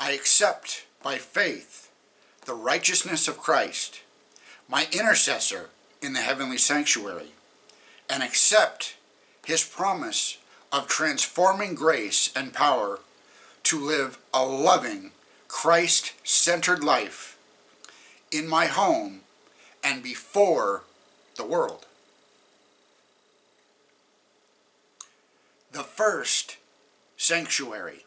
I accept by faith the righteousness of Christ, my intercessor in the heavenly sanctuary, and accept his promise of transforming grace and power to live a loving, Christ-centered life in my home and before the world. The first sanctuary.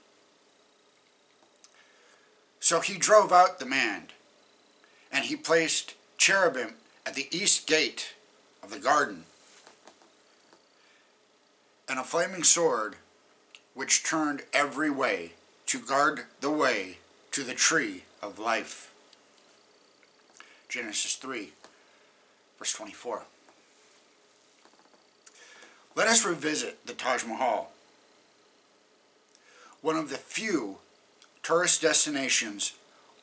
So he drove out the man, and he placed cherubim at the east gate of the garden, and a flaming sword which turned every way to guard the way to the tree of life. Genesis 3, verse 24. Let us revisit the Taj Mahal, one of the few tourist destinations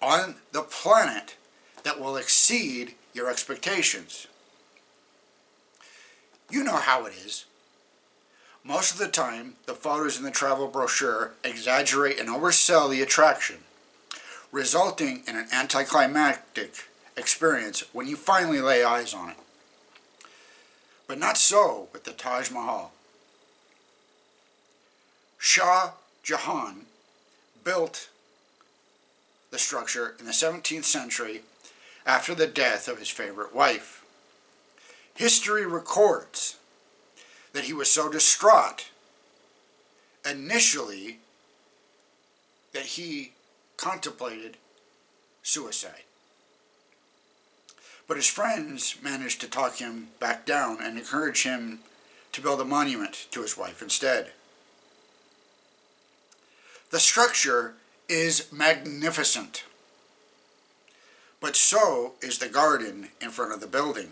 on the planet that will exceed your expectations. You know how it is. Most of the time, the photos in the travel brochure exaggerate and oversell the attraction, resulting in an anticlimactic experience when you finally lay eyes on it. But not so with the Taj Mahal. Shah Jahan built the structure in the 17th century after the death of his favorite wife. History records that he was so distraught initially that he contemplated suicide. But his friends managed to talk him back down and encourage him to build a monument to his wife instead. The structure is magnificent, but so is the garden in front of the building.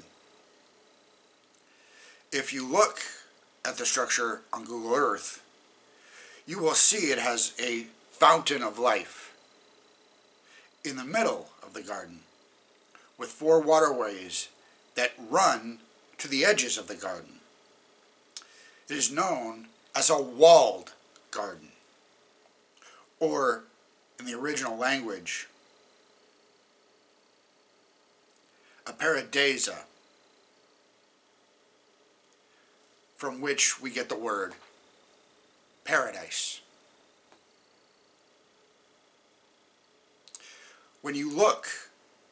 If you look at the structure on Google Earth, you will see it has a fountain of life in the middle of the garden, with 4 waterways that run to the edges of the garden. It is known as a walled garden, or in the original language, a paradisa, from which we get the word paradise. When you look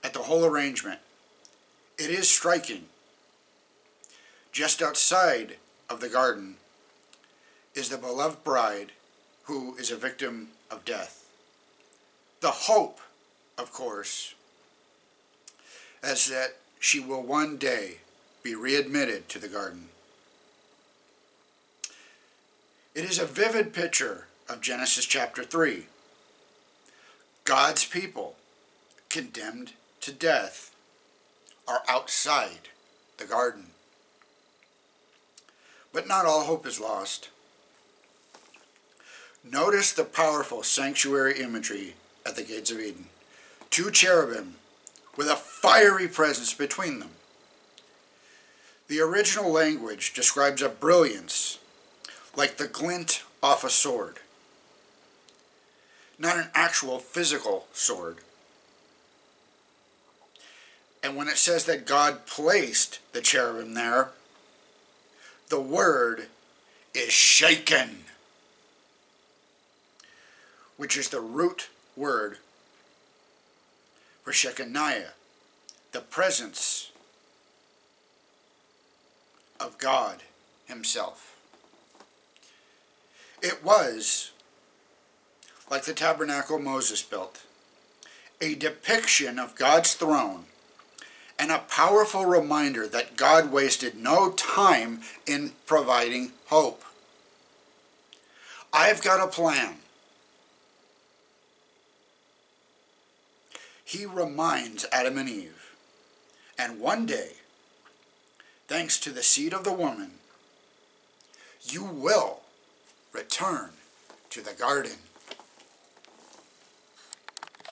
at the whole arrangement, it is striking. Just outside of the garden is the beloved bride who is a victim of death. The hope, of course, is that she will one day be readmitted to the garden. It is a vivid picture of Genesis chapter 3. God's people, condemned to death, are outside the garden. But not all hope is lost. Notice the powerful sanctuary imagery at the gates of Eden. 2 cherubim with a fiery presence between them. The original language describes a brilliance like the glint off a sword. Not an actual physical sword. And when it says that God placed the cherubim there, the word is shaken, which is the root word for Shekinah, the presence of God himself. It was, like the tabernacle Moses built, a depiction of God's throne and a powerful reminder that God wasted no time in providing hope. I've got a plan. He reminds Adam and Eve, and one day, thanks to the seed of the woman, you will return to the garden.